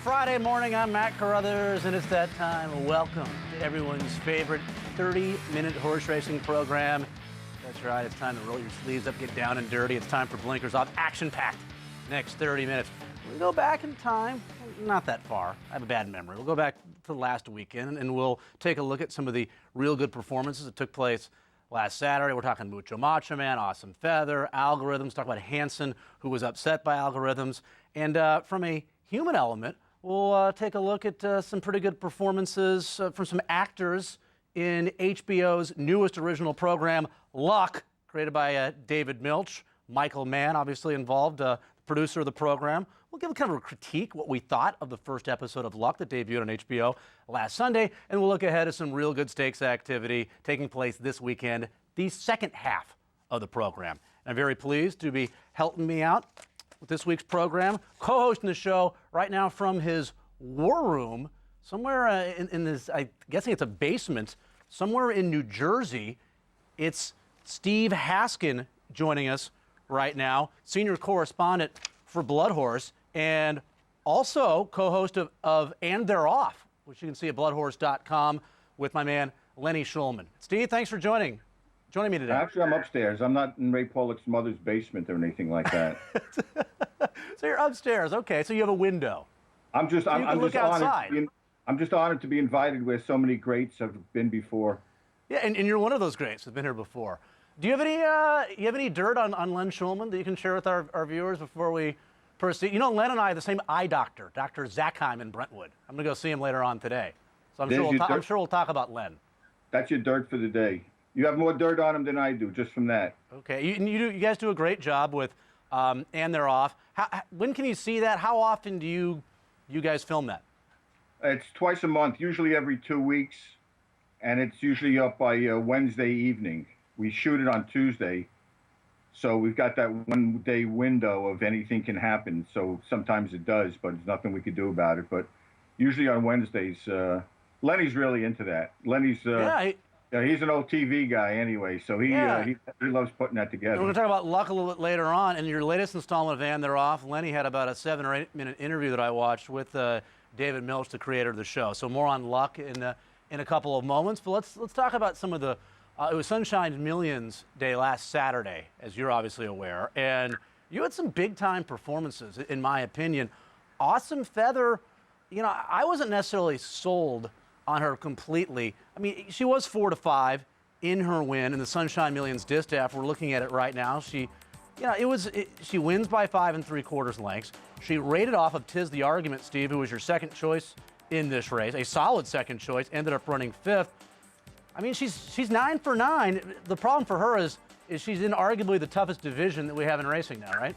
Friday morning. I'm Matt Carothers, and it's that time. Welcome to everyone's favorite 30-minute horse racing program. That's right. It's time to roll your sleeves up, get down and dirty. It's time for Blinkers Off. Action-packed next 30 minutes. We'll go back in time, not that far. I have a bad memory. We'll go back to last weekend, and we'll take a look at some of the real good performances that took place last Saturday. We're talking Mucho Macho Man, Awesome Feather, Algorithms. Talk about Hansen, who was upset by Algorithms. And from a human element, we'll take a look at some pretty good performances from some actors in HBO's newest original program, Luck, created by David Milch. Michael Mann, obviously involved, the producer of the program. We'll give kind of a critique, what we thought of the first episode of Luck that debuted on HBO last Sunday, and we'll look ahead at some real good stakes activity taking place this weekend, the second half of the program. I'm very pleased to be helping me out with this week's program, co-hosting the show right now from his war room, somewhere in this, I'm guessing it's a basement, somewhere in New Jersey. It's Steve Haskin joining us right now, senior correspondent for Blood Horse, and also co-host of And They're Off, which you can see at bloodhorse.com with my man Lenny Schulman. Steve, thanks for joining me today. Actually, I'm upstairs. I'm not in Ray Pollock's mother's basement or anything like that. So you're upstairs. Okay, so you have a window. I'm just look outside. I'm just honored to be invited where so many greats have been before. Yeah, and you're one of those greats who've been here before. Do you have any dirt on Len Schulman that you can share with our viewers before we proceed? You know, Len and I are the same eye doctor, Dr. Zackheim in Brentwood. I'm going to go see him later on today. So I'm sure we'll talk about Len. That's your dirt for the day. You have more dirt on him than I do, just from that. Okay, you guys do a great job with And They're Off. When can you see that? How often do you guys film that? It's twice a month, usually every 2 weeks, and it's usually up by Wednesday evening. We shoot it on Tuesday, so we've got that 1 day window of anything can happen. So sometimes it does, but there's nothing we could do about it. But usually on Wednesdays, Lenny's really into that. Lenny's yeah, he's an old TV guy anyway, so he loves putting that together. We're going to talk about Luck a little bit later on. In your latest installment of And They're Off, Lenny had about a 7 or 8 minute interview that I watched with David Milch, the creator of the show. So more on Luck in a couple of moments. But let's talk about some of the. It was Sunshine Millions Day last Saturday, as you're obviously aware, and you had some big time performances, in my opinion. Awesome Feather, you know, I wasn't necessarily sold on her completely. I mean, she was 4-5 in her win in the Sunshine Millions distaff. We're looking at it right now. She wins by 5 3/4 lengths. She rated off of Tis the Argument, Steve, who was your second choice in this race, a solid second choice, ended up running 5th. I mean, she's 9 for 9. The problem for her is she's in arguably the toughest division that we have in racing now, right?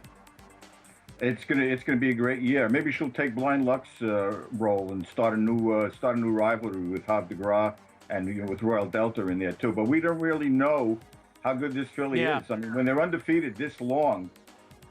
It's gonna be a great year. Maybe she'll take Blind Luck's role and start a new rivalry with Havre de Grace and with Royal Delta in there too. But we don't really know how good this filly is. I mean, when they're undefeated this long,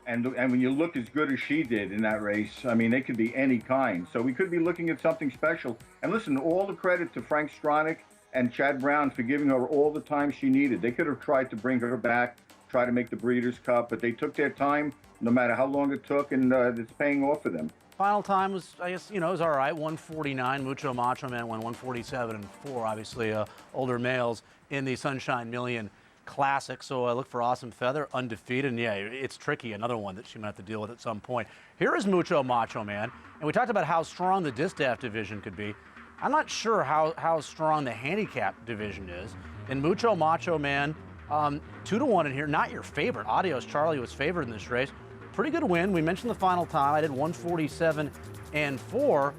and when you look as good as she did in that race, I mean, they could be any kind. So we could be looking at something special. And listen, all the credit to Frank Stronach and Chad Brown for giving her all the time she needed. They could have tried to bring her back, try to make the Breeders' Cup, but they took their time, no matter how long it took, and it's paying off for them. Final time was, I guess, it was all right, 149. Mucho Macho Man won 147 and 4, obviously older males in the Sunshine Million Classic. So I look for Awesome Feather, undefeated, and yeah, it's tricky, another one that she might have to deal with at some point. Here is Mucho Macho Man, and we talked about how strong the distaff division could be. I'm not sure how strong the handicap division is. And Mucho Macho Man, 2-1 in here, not your favorite. Adios Charlie was favored in this race. Pretty good win. We mentioned the final time. I did 147 and 4.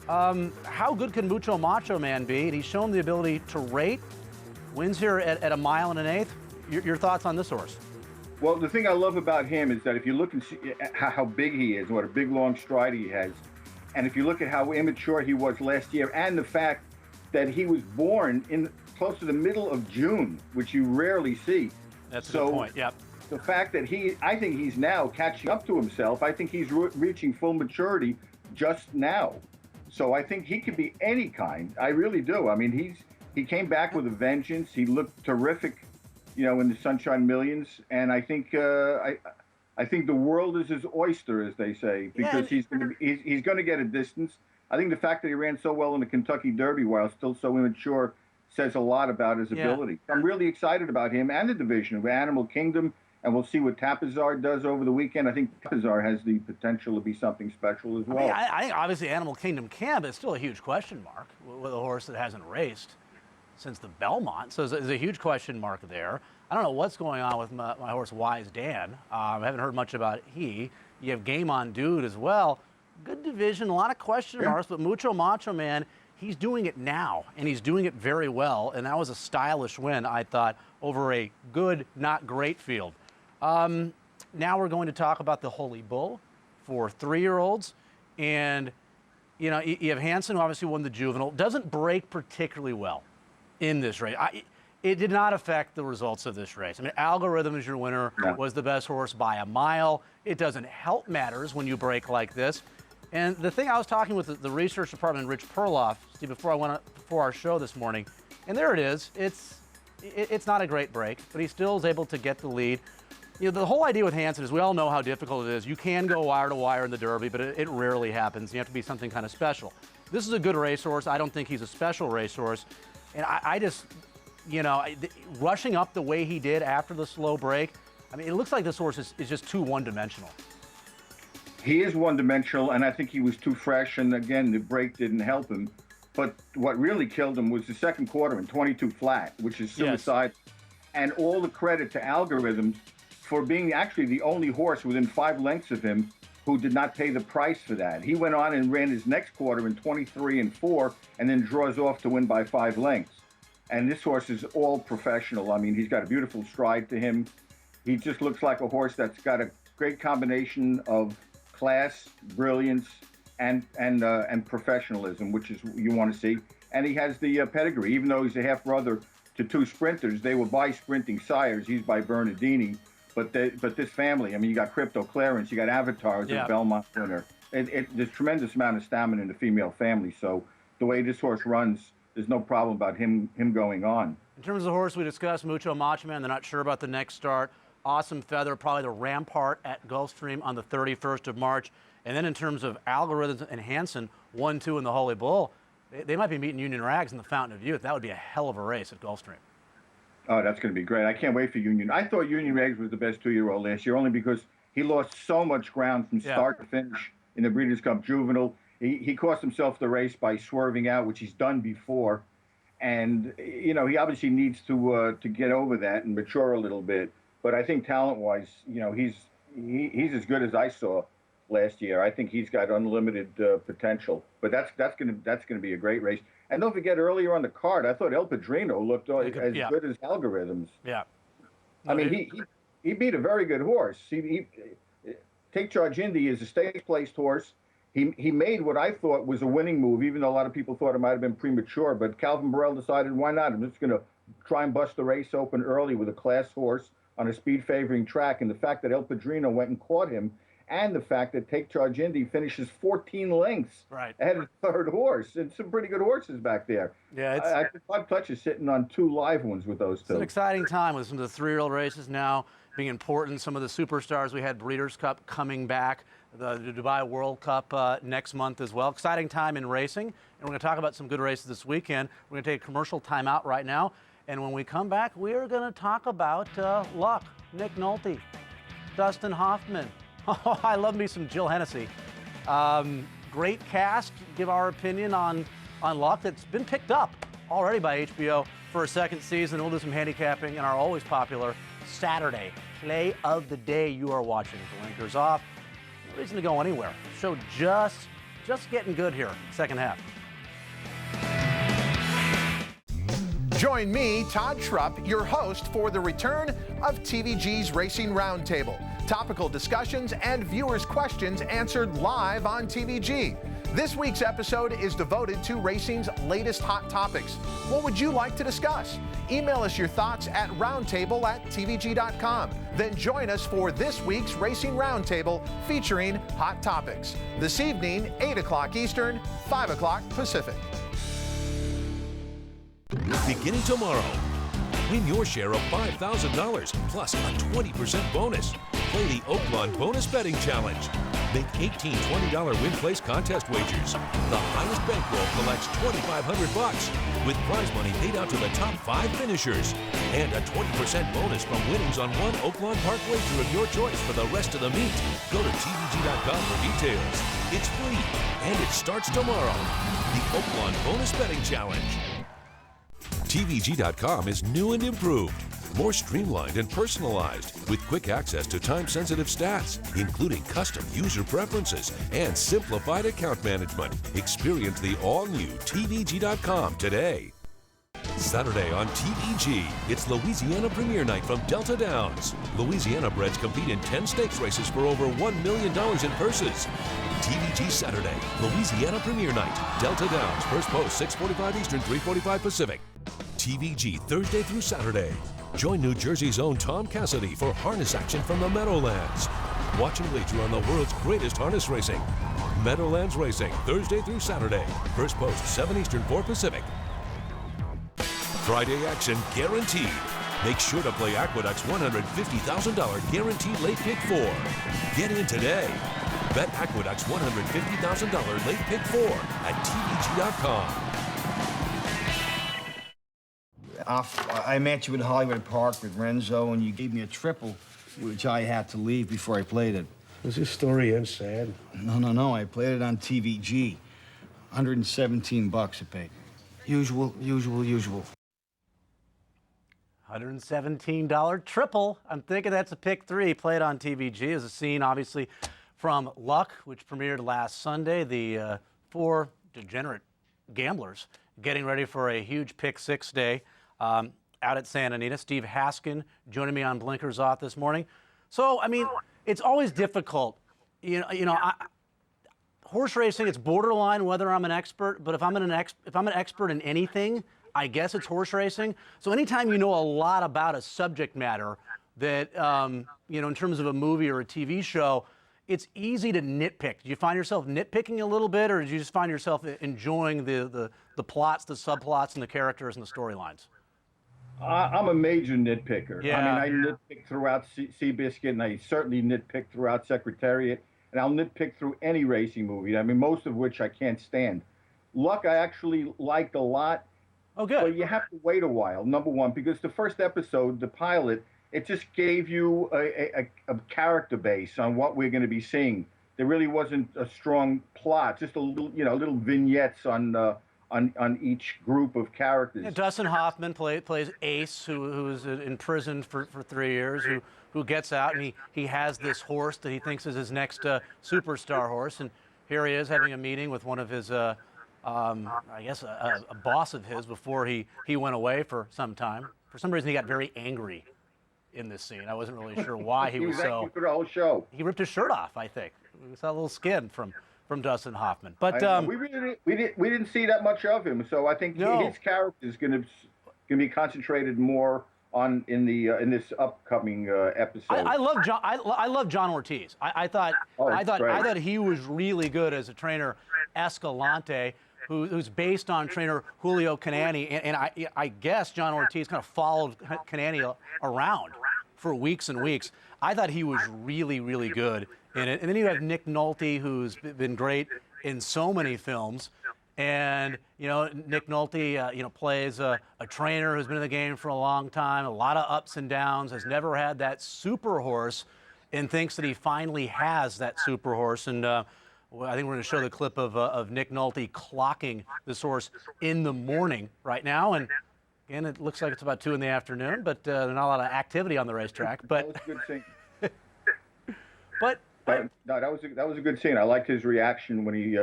How good can Mucho Macho Man be? And he's shown the ability to rate. Wins here at 1 1/8. Your thoughts on this horse? Well, the thing I love about him is that if you look and see how big he is, what a big long stride he has, and if you look at how immature he was last year, and the fact that he was born in close to the middle of June, which you rarely see. That's a good point, yep. The fact that I think he's now catching up to himself. I think he's reaching full maturity just now. So I think he could be any kind. I really do. I mean, he came back with a vengeance. He looked terrific, in the Sunshine Millions. And I think I think the world is his oyster, as they say, because he's going to get a distance. I think the fact that he ran so well in the Kentucky Derby while still so immature says a lot about his ability. I'm really excited about him and the division of Animal Kingdom, and we'll see what Tapizar does over the weekend. I think Tapizar has the potential to be something special as well. I think obviously Animal Kingdom can, but it's still a huge question mark with a horse that hasn't raced since the Belmont. So there's a huge question mark there. I don't know what's going on with my horse Wise Dan. I haven't heard much about he. You have Game On Dude as well. Good division, a lot of question marks, but Mucho Macho Man, he's doing it now, and he's doing it very well. And that was a stylish win, I thought, over a good, not great field. Now we're going to talk about the Holy Bull for 3-year-olds. And, you know, you have Hansen, who obviously won the juvenile. Doesn't break particularly well in this race. It did not affect the results of this race. I mean, Algorithm is your winner, was the best horse by a mile. It doesn't help matters when you break like this. And the thing, I was talking with the research department, Rich Perloff, Steve, before our show this morning, and there it is. It's not a great break, but he still is able to get the lead. You know, the whole idea with Hansen is we all know how difficult it is. You can go wire to wire in the Derby, but it rarely happens. You have to be something kind of special. This is a good racehorse. I don't think he's a special racehorse. And I just, you know, rushing up the way he did after the slow break, I mean, it looks like this horse is just too one-dimensional. He is one-dimensional, and I think he was too fresh, and again, the break didn't help him. But what really killed him was the second quarter in 22 flat, which is suicide. Yes. And all the credit to Algorithms for being actually the only horse within 5 lengths of him who did not pay the price for that. He went on and ran his next quarter in 23 and 4, and then draws off to win by 5 lengths. And this horse is all professional. I mean, he's got a beautiful stride to him. He just looks like a horse that's got a great combination of class, brilliance, and professionalism, which is what you want to see. And he has the pedigree. Even though he's a half-brother to 2 sprinters, they were by sprinting sires. He's by Bernardini. But this family, I mean, you got Crypto Clarence, you got Avatar as a Belmont winner. There's tremendous amount of stamina in the female family. So the way this horse runs, there's no problem about him going on. In terms of the horse we discussed, Mucho Macho Man, they're not sure about the next start. Awesome Feather, probably the Rampart at Gulfstream on the 31st of March. And then in terms of Algorithms and Hansen, 1-2 in the Holy Bull, they might be meeting Union Rags in the Fountain of Youth. That would be a hell of a race at Gulfstream. Oh, that's going to be great. I can't wait for Union. I thought Union Rags was the best 2-year-old last year, only because he lost so much ground from start to finish in the Breeders' Cup Juvenile. He cost himself the race by swerving out, which he's done before. And, you know, he obviously needs to get over that and mature a little bit. But I think talent-wise, you know, he's as good as I saw last year. I think he's got unlimited potential. But that's going to be a great race. And don't forget, earlier on the card, I thought El Padrino looked as good as Algorithms. Yeah. I mean, he beat a very good horse. Take Charge Indy is a stage-placed horse. He made what I thought was a winning move, even though a lot of people thought it might have been premature. But Calvin Burrell decided, why not? I'm just going to try and bust the race open early with a class horse on a speed-favoring track. And the fact that El Padrino went and caught him, and the fact that Take Charge Indy finishes 14 lengths ahead of the third horse. And some pretty good horses back there. Yeah, I think Bud Clutch is sitting on 2 live ones with those 2. It's an exciting time with some of the 3-year-old races now being important. Some of the superstars. We had Breeders' Cup coming back, the Dubai World Cup next month as well. Exciting time in racing. And we're going to talk about some good races this weekend. We're going to take a commercial timeout right now. And when we come back, we are going to talk about luck. Nick Nolte, Dustin Hoffman. Oh, I love me some Jill Hennessy. Great cast. Give our opinion on luck that's been picked up already by HBO for a 2nd season. We'll do some handicapping in our always popular Saturday play of the day. You are watching Blinkers Off. No reason to go anywhere. Show just getting good here, second half. Join me, Todd Schrupp, your host for the return of TVG's Racing Roundtable. Topical discussions and viewers' questions answered live on TVG. This week's episode is devoted to racing's latest hot topics. What would you like to discuss? Email us your thoughts at roundtable@tvg.com. Then join us for this week's Racing Roundtable featuring hot topics. This evening, 8 o'clock Eastern, 5 o'clock Pacific. Beginning tomorrow, win your share of $5,000 plus a 20% bonus. play the Oaklawn Bonus Betting Challenge. Make 18 $20 win-place contest wagers. The highest bankroll collects $2,500 with prize money paid out to the top 5 finishers. And a 20% bonus from winnings on one Oaklawn Park wager of your choice for the rest of the meet. Go to TVG.com for details. It's free, and it starts tomorrow. The Oaklawn Bonus Betting Challenge. TVG.com is new and improved. More streamlined and personalized with quick access to time-sensitive stats, including custom user preferences and simplified account management. Experience the all-new TVG.com today. Saturday on TVG, it's Louisiana Premiere Night from Delta Downs. Louisiana breds compete in 10 stakes races for over $1 million in purses. TVG Saturday, Louisiana Premiere Night, Delta Downs, first post 6:45 Eastern, 3:45 Pacific. TVG Thursday through Saturday. Join New Jersey's own Tom Cassidy for harness action from the Meadowlands. Watch and wager on the world's greatest harness racing. Meadowlands Racing, Thursday through Saturday. First post 7 Eastern, 4 Pacific. Friday action guaranteed. Make sure to play Aqueduct's $150,000 guaranteed late pick 4. Get in today. Bet Aqueduct's $150,000 late pick 4 at TVG.com. I met you at Hollywood Park with Renzo, and you gave me a triple, which I had to leave before I played it. Was this story end sad? No. I played it on TVG. $117 I paid. Usual. $117 triple. I'm thinking that's a pick 3 played on TVG. Is a scene, obviously, from Luck, which premiered last Sunday. The 4 degenerate gamblers getting ready for a huge pick 6 day out at Santa Anita. Steve Haskin joining me on Blinkers Off this morning. So, I mean, it's always difficult. Horse racing, it's borderline whether I'm an expert, but if I'm an expert in anything, I guess it's horse racing. So anytime you know a lot about a subject matter that, in terms of a movie or a TV show, it's easy to nitpick. Do you find yourself nitpicking a little bit, or do you just find yourself enjoying the plots, the subplots, and the characters and the storylines? I'm a major nitpicker. Yeah. I mean, I nitpick throughout Seabiscuit, and I certainly nitpick throughout Secretariat, and I'll nitpick through any racing movie. I mean, most of which I can't stand. Luck, I actually liked a lot. Oh, good. But you have to wait a while, number one, because the first episode, the pilot, it just gave you a character base on what we're going to be seeing. There really wasn't a strong plot, just a little, little vignettes on each group of characters. Yeah, Dustin Hoffman plays Ace, who is imprisoned for 3 years, who gets out, and he has this horse that he thinks is his next superstar horse, and here he is having a meeting with one of his, I guess a boss of his before he went away for some time. For some reason, he got very angry in this scene. I wasn't really sure why he was so. For the whole show. He ripped his shirt off, I think. We saw a little skin from Dustin Hoffman. But we didn't see that much of him, so I think his character is going to be concentrated more on in this upcoming episode. I love John Ortiz. I thought he was really good as a trainer, Escalante, who's based on trainer Julio Canani, and I guess John Ortiz kind of followed Canani around for weeks and weeks. I thought he was really, really good in it. And then you have Nick Nolte, who's been great in so many films. And, Nick Nolte, plays a trainer who's been in the game for a long time, a lot of ups and downs, has never had that super horse, and thinks that he finally has that super horse. And I think we're going to show the clip of Nick Nolte clocking this horse in the morning right now. And again, it looks like it's about 2 in the afternoon, but there's not a lot of activity on the racetrack. But that was a good scene. No, that was a good scene. I liked his reaction when he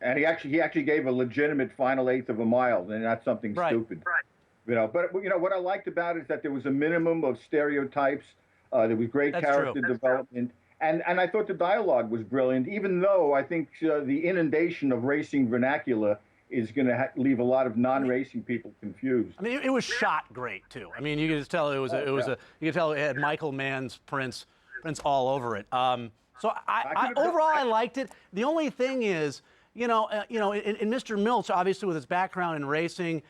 he actually gave a legitimate final 1/8 of a mile, and not something stupid. Right. But what I liked about it is that there was a minimum of stereotypes. There was great character development, and I thought the dialogue was brilliant. Even though I think the inundation of racing vernacular is going to leave a lot of non-racing people confused. I mean, it was shot great too. I mean, you could just tell you could tell it had Michael Mann's prints all over it. So overall, I liked it. The only thing is, And Mr. Milch, obviously with his background in racing,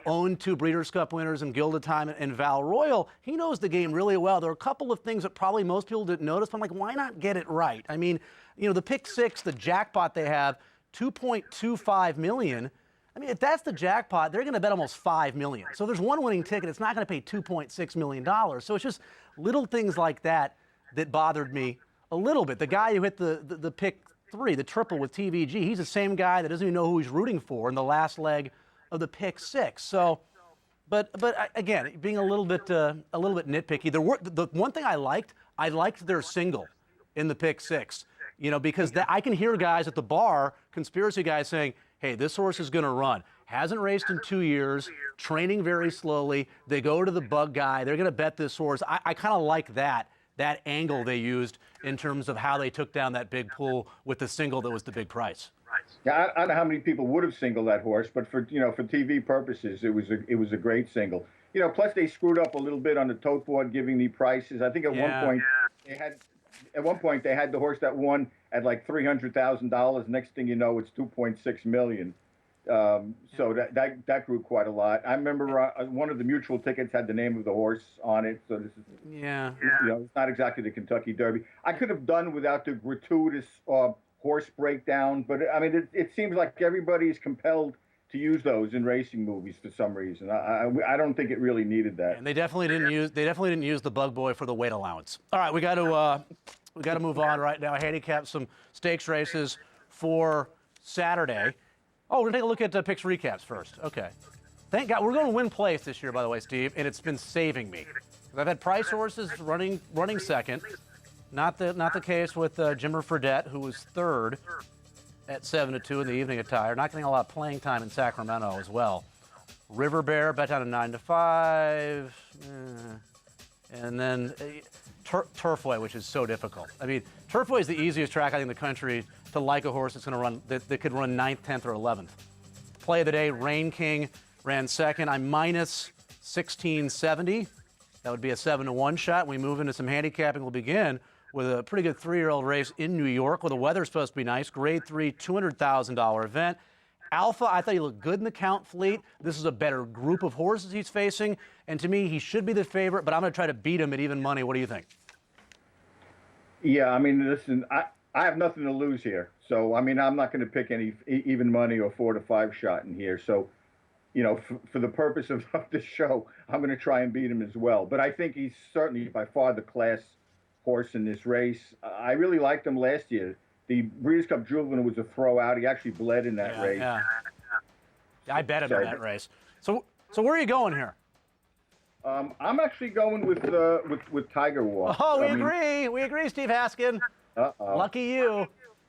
owned 2 Breeders' Cup winners in Gilded Time and Val Royal. He knows the game really well. There are a couple of things that probably most people didn't notice, but I'm like, why not get it right? I mean, the pick 6, the jackpot they have, $2.25 million. I mean, if that's the jackpot, they're going to bet almost $5 million. So there's one winning ticket. It's not going to pay $2.6 million. So it's just little things like that bothered me a little bit. The guy who hit the pick 3, the triple with TVG, he's the same guy that doesn't even know who he's rooting for in the last leg of the pick 6. So, but again, being a little bit nitpicky. The one thing I liked their single in the pick 6. Because I can hear guys at the bar, conspiracy guys saying, hey, this horse is going to run. Hasn't raced in 2 years, training very slowly. They go to the bug guy. They're going to bet this horse. I kind of like that angle they used in terms of how they took down that big pool with the single that was the big price. Yeah, I don't know how many people would have singled that horse, but for TV purposes, it was a great single. Plus they screwed up a little bit on the tote board giving the prices. I think at one point they had the horse that won at like $300,000. Next thing you know, it's $2.6 million. So that grew quite a lot. I remember one of the mutual tickets had the name of the horse on it. So this is it's not exactly the Kentucky Derby. I could have done without the gratuitous horse breakdown, but I mean it seems like everybody's compelled to use those in racing movies for some reason. I don't think it really needed that. And they definitely didn't use the bug boy for the weight allowance. All right, we got to move on right now. Handicap some stakes races for Saturday. Oh, we're going to take a look at picks recaps first. Okay. Thank God. We're going to win place this year, by the way, Steve, and it's been saving me. I've had price horses running second. Not the case with Jimmer Fredette, who was third at 7-2 in the evening attire. Not getting a lot of playing time in Sacramento as well. River Bear bet down to 9-5. And then Turfway, which is so difficult. I mean, Turfway is the easiest track, I think, in the country to like a horse that's going to run, that could run 9th, 10th, or 11th. Play of the day, Rain King ran second. I'm minus 1670. That would be a 7-1 shot. We move into some handicapping. We'll begin with a pretty good 3-year-old race in New York where the weather's supposed to be nice. Grade 3, $200,000 event. Alpha, I thought he looked good in the Count Fleet. This is a better group of horses he's facing. And to me, he should be the favorite, but I'm going to try to beat him at even money. What do you think? Yeah, I mean, listen, I have nothing to lose here. So, I mean, I'm not going to pick any even money or 4-5 shot in here. So, for the purpose of this show, I'm going to try and beat him as well. But I think he's certainly by far the class horse in this race. I really liked him last year. The Breeders' Cup Juvenile was a throw out. He actually bled in that race. Yeah, I bet him in that race. So where are you going here? I'm actually going with Tiger Walk. Oh, we agree, Steve Haskin. Lucky you.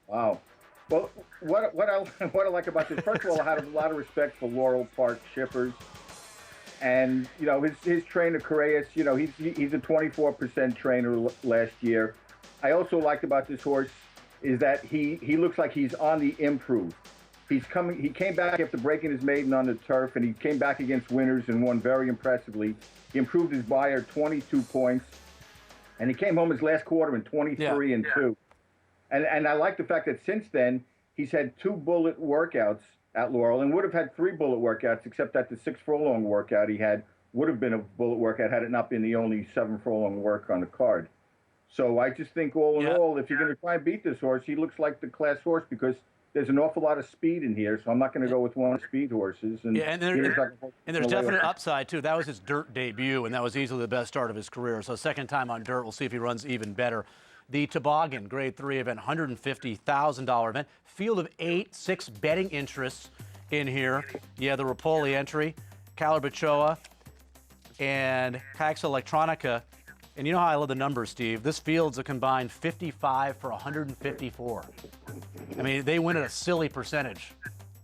Wow. Well, what I like about this, first of all, I have a lot of respect for Laurel Park shippers. And, his trainer, Carothers, he's a 24% trainer last year. I also liked about this horse is that he looks like he's on the improve. He came back after breaking his maiden on the turf, and he came back against winners and won very impressively. He improved his buyer 22 points, and he came home his last quarter in 23-2. And I like the fact that since then, he's had 2 bullet workouts at Laurel and would have had 3 bullet workouts, except that the 6 furlong workout he had would have been a bullet workout had it not been the only 7 furlong work on the card. So I just think all in all, if you're going to try and beat this horse, he looks like the class horse because there's an awful lot of speed in here. So I'm not going to go with one of the speed horses. And there's definite upside, too. That was his dirt debut, and that was easily the best start of his career. So second time on dirt, we'll see if he runs even better. The Toboggan, Grade 3 event, $150,000 event. Field of 8, 6 betting interests in here. Yeah, the Rapoli entry, Calarbachoa, and Caix Electronica. And you know how I love the numbers, Steve. This field's a combined 55 for 154. I mean, they win at a silly percentage,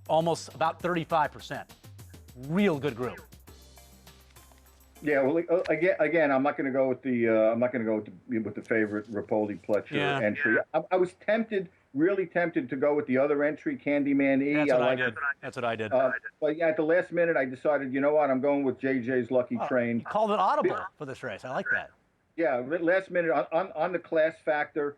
almost about 35%. Real good group. Yeah, well, again, I'm not going to go with the favorite Rapoli Pletcher entry. I was really tempted to go with the other entry, Candyman E. That's what I did. But yeah, at the last minute, I decided, you know what, I'm going with JJ's Lucky Train. You called it audible for this race. I like that. Yeah, last minute on the class factor.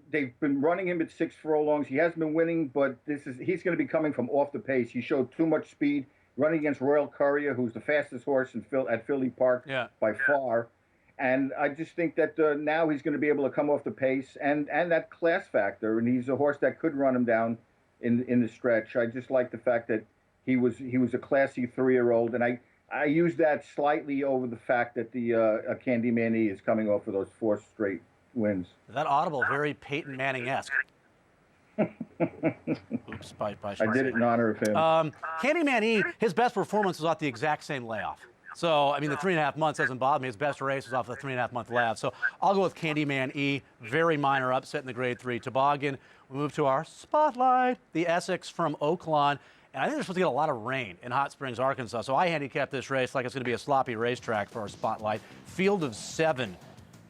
They've been running him at 6 furlongs. He hasn't been winning, but he's going to be coming from off the pace. He showed too much speed running against Royal Courier, who's the fastest horse at Philly Park by far. And I just think that now he's going to be able to come off the pace and that class factor. And he's a horse that could run him down in the stretch. I just like the fact that he was a classy 3-year-old, and I use that slightly over the fact that the Candyman E is coming off of those 4 straight wins. That audible, very Peyton Manning-esque. Oops, I did it in honor of him. Candyman E, his best performance was off the exact same layoff. So, I mean, the 3.5 months doesn't bother me. His best race was off the 3.5-month layoff. So I'll go with Candyman E, very minor upset in the Grade 3 toboggan. We move to our spotlight, the Essex from Oaklawn. And I think they're supposed to get a lot of rain in Hot Springs, Arkansas. So I handicapped this race like it's going to be a sloppy racetrack for our spotlight. Field of 7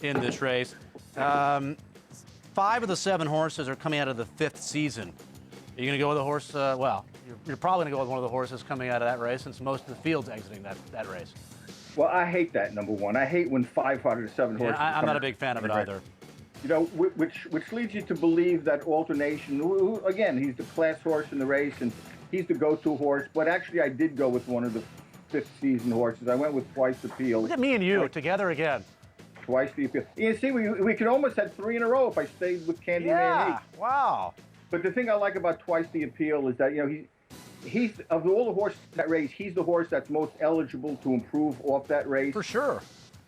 in this race. 5 of the 7 horses are coming out of the 5th season. Are you going to go with a horse? Well, you're probably going to go with one of the horses coming out of that race, since most of the field's exiting that race. Well, I hate that, number one. I hate when 5 out of the 7 horses. I'm not a big fan of it either. You know, which leads you to believe that Alternation, again, he's the class horse in the race, and he's the go-to horse. But actually, I did go with one of the 5th season horses. I went with Twice the Appeal. Look at me and you together again. Twice the Appeal. You see, we could almost have 3 in a row if I stayed with Candyman E. Wow. But the thing I like about Twice the Appeal is that, you know, he's of all the horses in that race, he's the horse that's most eligible to improve off that race. For sure.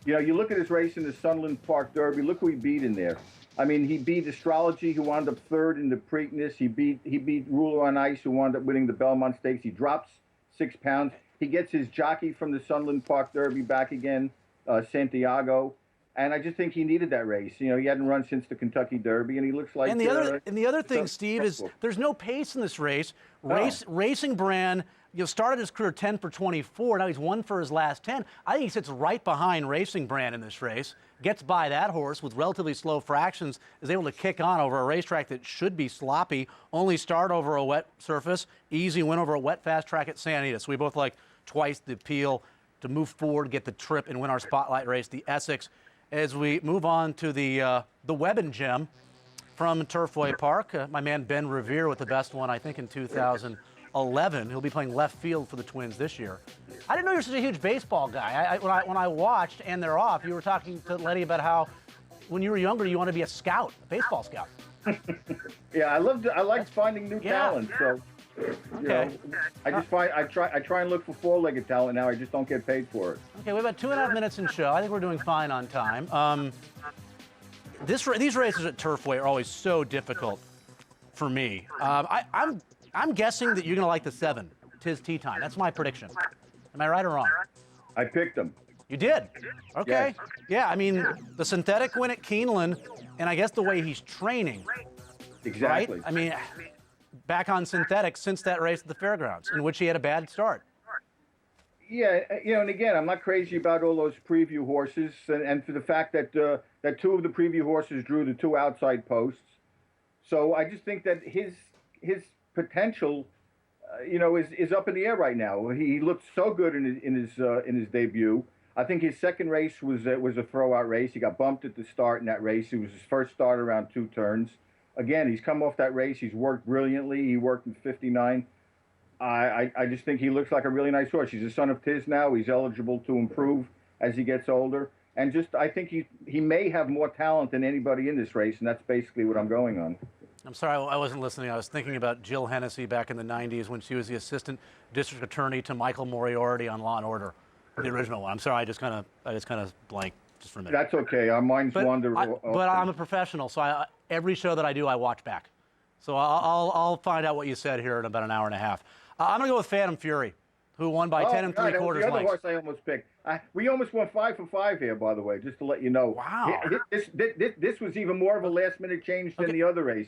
You know, you look at his race in the Sunderland Park Derby. Look who he beat in there. I mean, he beat Astrology, who wound up 3rd in the Preakness. He beat Ruler on Ice, who wound up winning the Belmont Stakes. He drops 6 pounds. He gets his jockey from the Sunderland Park Derby back again, Santiago. And I just think he needed that race. You know, he hadn't run since the Kentucky Derby, and he looks like. And the other thing, Steve, is there's no pace in this race. Racing Brand, you know, started his career 10 for 24. Now he's 1 for his last 10. I think he sits right behind Racing Brand in this race. Gets by that horse with relatively slow fractions. Is able to kick on over a racetrack that should be sloppy. Only start over a wet surface. Easy win over a wet fast track at Santa Anita. So we both like Twice the Appeal to move forward, get the trip, and win our spotlight race, the Essex. As we move on to the Webbin Gem from Turfway Park, my man Ben Revere with the best one, I think, in 2011. He'll be playing left field for the Twins this year. I didn't know you were such a huge baseball guy. When I watched And They're Off, you were talking to Letty about how when you were younger, you wanted to be a scout, a baseball scout. Yeah, I liked finding new talent. So, you know, I try and look for 4-legged talent now. I just don't get paid for it. Okay, we have about 2.5 minutes in show. I think we're doing fine on time. These races at Turfway are always so difficult for me. I'm guessing that you're going to like the 7, Tis Tea Time. That's my prediction. Am I right or wrong? I picked them. You did? Okay. Yes. Yeah, I mean, the synthetic win at Keeneland, and I guess the way he's training. Exactly. Right? I mean, back on synthetic since that race at the fairgrounds, in which he had a bad start. Yeah, you know, and again, I'm not crazy about all those preview horses, and for the fact that 2 of the preview horses drew the 2 outside posts. So I just think that his potential, you know, is up in the air right now. He looked so good in his debut. I think his second race was a throwout race. He got bumped at the start in that race. It was his first start around 2 turns. Again, he's come off that race. He's worked brilliantly. He worked in 59. I just think he looks like a really nice horse. He's a son of Tiz now. He's eligible to improve as he gets older. And just I think he may have more talent than anybody in this race, and that's basically what I'm going on. I'm sorry, I wasn't listening. I was thinking about Jill Hennessy back in the 90s when she was the assistant district attorney to Michael Moriarty on Law and Order, the original one. I'm sorry, I just kind of blanked just for a minute. That's okay. Our minds wander. But I'm a professional, so every show that I do, I watch back. So I'll find out what you said here in about an hour and a half. I'm going to go with Phantom Fury, who won by 10 3/4 the other lengths. horse I almost picked. We almost went 5 for 5 here, by the way, just to let you know. Wow. This was even more of a last-minute change than the other race.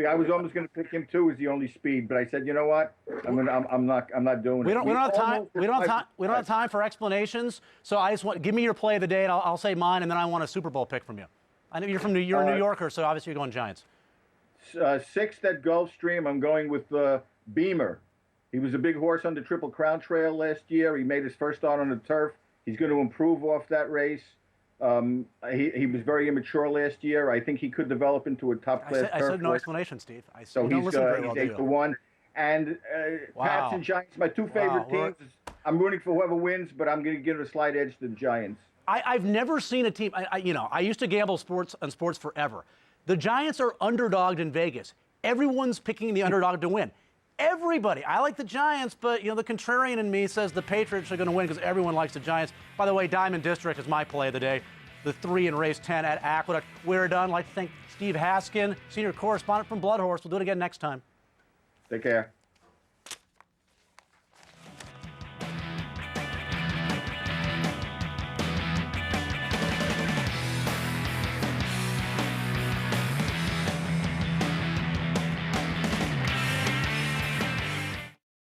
I was almost going to pick him too as the only speed, but I said, you know what? I'm not doing it. We don't have time. We don't have time for explanations. So I just give me your play of the day, and I'll say mine, and then I want a Super Bowl pick from you. I know you're a New Yorker, so obviously you're going Giants. 6th at Gulfstream, I'm going with Beamer. He was a big horse on the Triple Crown Trail last year. He made his first start on the turf. He's going to improve off that race. He was very immature last year. I think he could develop into a top-class I turf said no horse. explanation, Steve. So you don't he's listen very well, do you? 8-1. And Pats and Giants, my two favorite teams. I'm rooting for whoever wins, but I'm going to give a slight edge to the Giants. I've never seen a team. I used to gamble on sports forever. The Giants are underdogged in Vegas. Everyone's picking the underdog to win. Everybody. I like the Giants, but the contrarian in me says the Patriots are going to win because everyone likes the Giants. By the way, Diamond District is my play of the day. The 3 in race 10 at Aqueduct. We're done. I'd like to thank Steve Haskin, senior correspondent from Bloodhorse. We'll do it again next time. Take care.